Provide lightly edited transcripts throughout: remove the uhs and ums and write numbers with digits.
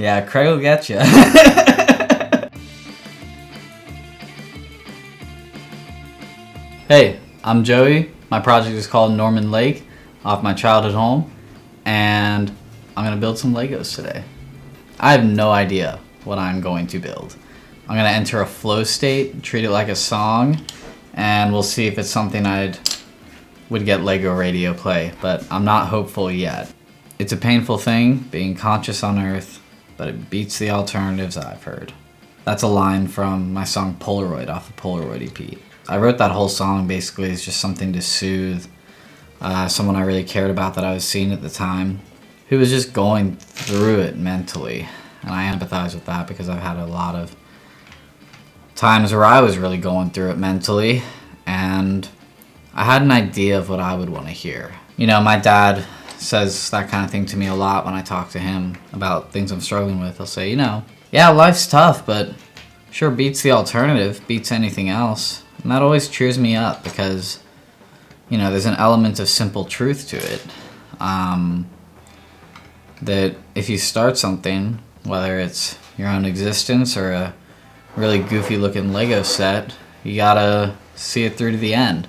Yeah, Craig will get you. Hey, I'm Joey. My project is called Norman Lake, off my childhood home, and I'm gonna build some Legos today. I have no idea what I'm going to build. I'm gonna enter a flow state, treat it like a song, and we'll see if it's something I would get Lego radio play, but I'm not hopeful yet. It's a painful thing, being conscious on Earth, but it beats the alternatives I've heard. That's a line from my song Polaroid off of Polaroid EP. I wrote that whole song basically as just something to soothe someone I really cared about that I was seeing at the time, who was just going through it mentally. And I empathize with that because I've had a lot of times where I was really going through it mentally, and I had an idea of what I would want to hear. You know, my dad says that kind of thing to me a lot when I talk to him about things I'm struggling with. He'll say, you know, yeah, life's tough, but sure beats the alternative, beats anything else. And that always cheers me up because, you know, there's an element of simple truth to it. That if you start something, whether it's your own existence or a really goofy looking Lego set, you gotta see it through to the end.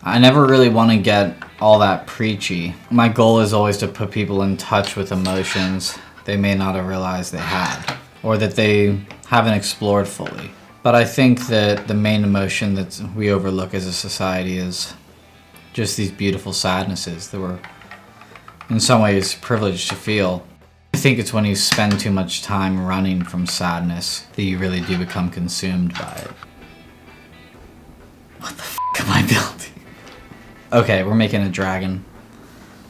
I never really want to get all that preachy. My goal is always to put people in touch with emotions they may not have realized they had, or that they haven't explored fully. But I think that the main emotion that we overlook as a society is just these beautiful sadnesses that we're in some ways privileged to feel. I think it's when you spend too much time running from sadness that you really do become consumed by it. What the f*** am I building? Okay, we're making a dragon.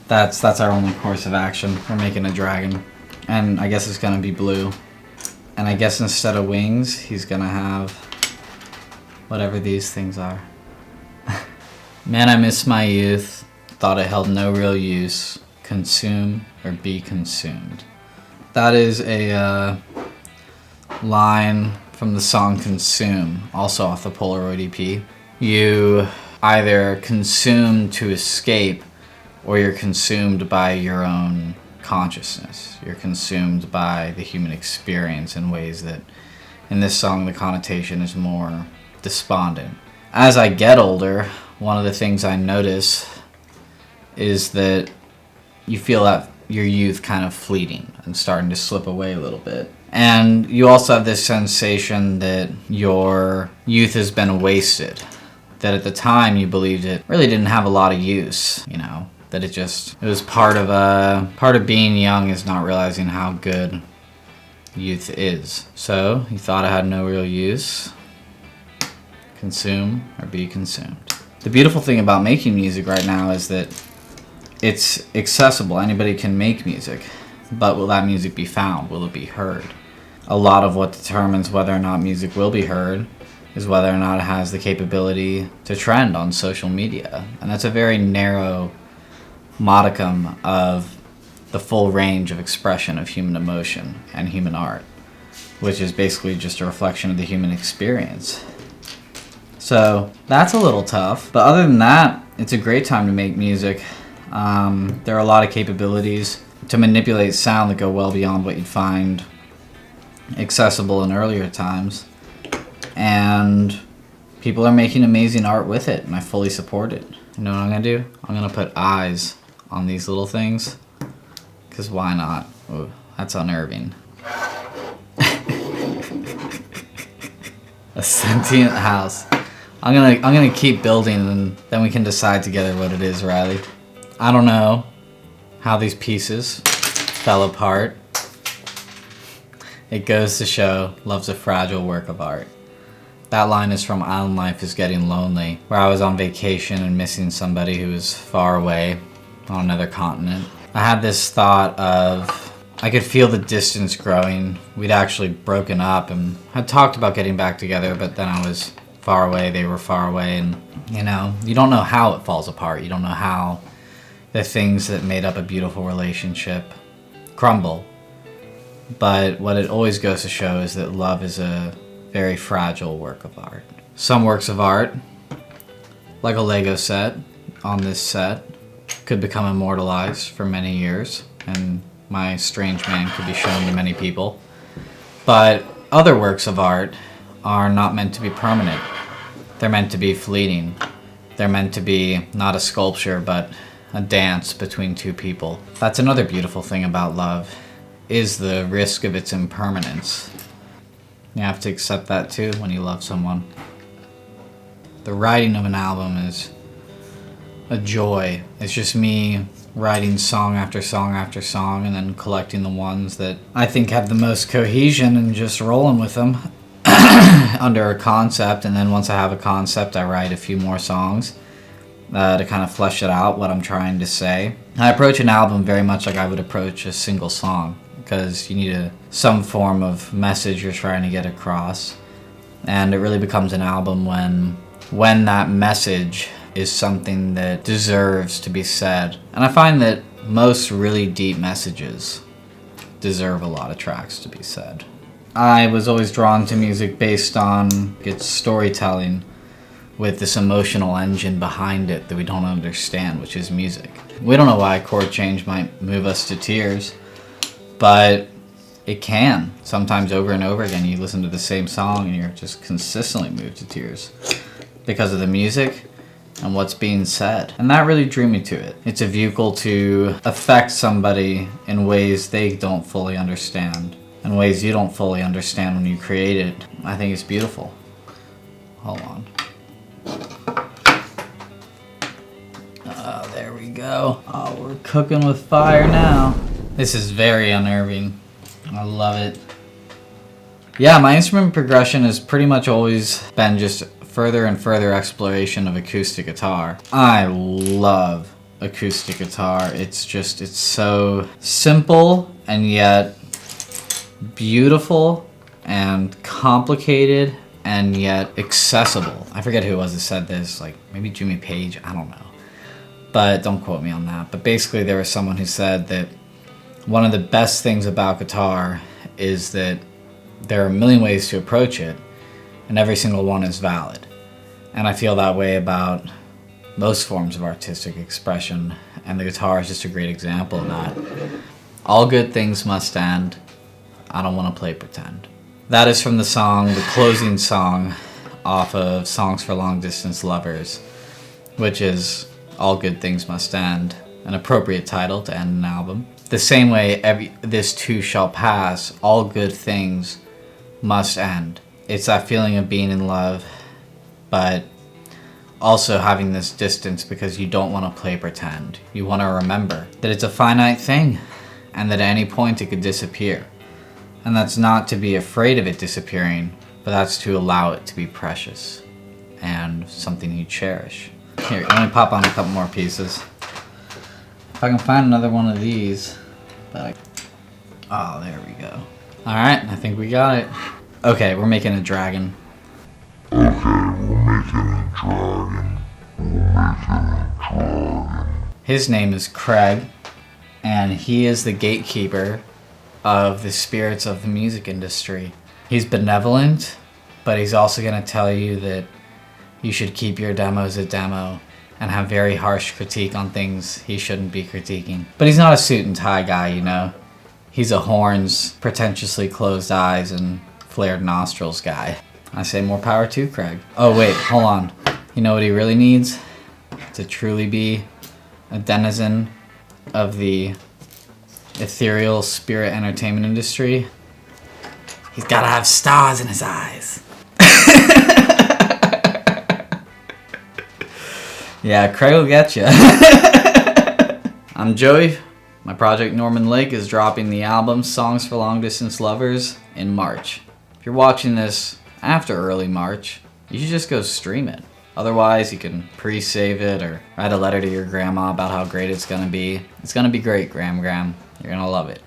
That's our only course of action. We're making a dragon. And I guess it's gonna be blue. And I guess instead of wings, he's gonna have whatever these things are. Man, I miss my youth. Thought it held no real use. Consume or be consumed. That is a line from the song Consume, also off the Polaroid EP. You either consume to escape, or you're consumed by your own consciousness. You're consumed by the human experience in ways that, in this song, the connotation is more despondent. As I get older, one of the things I notice is that you feel that your youth kind of fleeting and starting to slip away a little bit. And you also have this sensation that your youth has been wasted. That at the time you believed it really didn't have a lot of use, you know, that it was part of being young is not realizing how good youth is. So you thought it had no real use. Consume or be consumed. The beautiful thing about making music right now is that it's accessible. Anybody can make music, but will that music be found? Will it be heard? A lot of what determines whether or not music will be heard is whether or not it has the capability to trend on social media. And that's a very narrow modicum of the full range of expression of human emotion and human art, which is basically just a reflection of the human experience. So that's a little tough, but other than that, it's a great time to make music. There are a lot of capabilities to manipulate sound that go well beyond what you'd find accessible in earlier times. And people are making amazing art with it, and I fully support it. You know what I'm gonna do? I'm gonna put eyes on these little things, because why not? Ooh, that's unnerving. A sentient house. I'm gonna keep building, and then we can decide together what it is, Riley. I don't know how these pieces fell apart. It goes to show love's a fragile work of art. That line is from Island Life is Getting Lonely, where I was on vacation and missing somebody who was far away on another continent. I had this thought of, I could feel the distance growing. We'd actually broken up and had talked about getting back together, but then I was far away, they were far away, and you know, you don't know how it falls apart. You don't know how the things that made up a beautiful relationship crumble. But what it always goes to show is that love is a very fragile work of art. Some works of art, like a Lego set on this set, could become immortalized for many years and my strange man could be shown to many people. But other works of art are not meant to be permanent. They're meant to be fleeting. They're meant to be not a sculpture, but a dance between two people. That's another beautiful thing about love, is the risk of its impermanence. You have to accept that too when you love someone. The writing of an album is a joy. It's just me writing song after song after song and then collecting the ones that I think have the most cohesion and just rolling with them under a concept. And then once I have a concept, I write a few more songs to kind of flesh it out, what I'm trying to say. I approach an album very much like I would approach a single song, because you need some form of message you're trying to get across. And it really becomes an album when that message is something that deserves to be said. And I find that most really deep messages deserve a lot of tracks to be said. I was always drawn to music based on its storytelling with this emotional engine behind it that we don't understand, which is music. We don't know why a chord change might move us to tears, but it can. Sometimes over and over again you listen to the same song and you're just consistently moved to tears because of the music and what's being said. And that really drew me to it. It's a vehicle to affect somebody in ways they don't fully understand, in ways you don't fully understand when you create it. I think it's beautiful. Hold on. There we go. Oh, we're cooking with fire now. This is very unnerving. I love it. Yeah, my instrument progression has pretty much always been just further and further exploration of acoustic guitar. I love acoustic guitar. It's so simple and yet beautiful and complicated and yet accessible. I forget who it was that said this, like maybe Jimmy Page, I don't know. But don't quote me on that. But basically there was someone who said that one of the best things about guitar is that there are a million ways to approach it, and every single one is valid. And I feel that way about most forms of artistic expression, and the guitar is just a great example of that. All good things must end. I don't want to play pretend. That is from the song, the closing song off of Songs for Long Distance Lovers, which is All Good Things Must End, an appropriate title to end an album. The same way this too shall pass, all good things must end. It's that feeling of being in love, but also having this distance because you don't want to play pretend. You want to remember that it's a finite thing and that at any point it could disappear. And that's not to be afraid of it disappearing, but that's to allow it to be precious and something you cherish. Here, let me pop on a couple more pieces. If I can find another one of these. Oh, there we go. Alright, I think we got it. Okay, we're making a dragon. His name is Craig, and he is the gatekeeper of the spirits of the music industry. He's benevolent, but he's also going to tell you that you should keep your demos a demo and have very harsh critique on things he shouldn't be critiquing. But he's not a suit and tie guy, you know. He's a horns, pretentiously closed eyes, and flared nostrils guy. I say more power to Craig. Oh wait, hold on. You know what he really needs? To truly be a denizen of the ethereal spirit entertainment industry. He's gotta have stars in his eyes. Yeah, Craig will get you. I'm Joey. My project Norman Lake is dropping the album Songs for Long Distance Lovers in March. If you're watching this after early March, you should just go stream it. Otherwise, you can pre-save it or write a letter to your grandma about how great it's gonna be. It's gonna be great, Gram. You're gonna love it.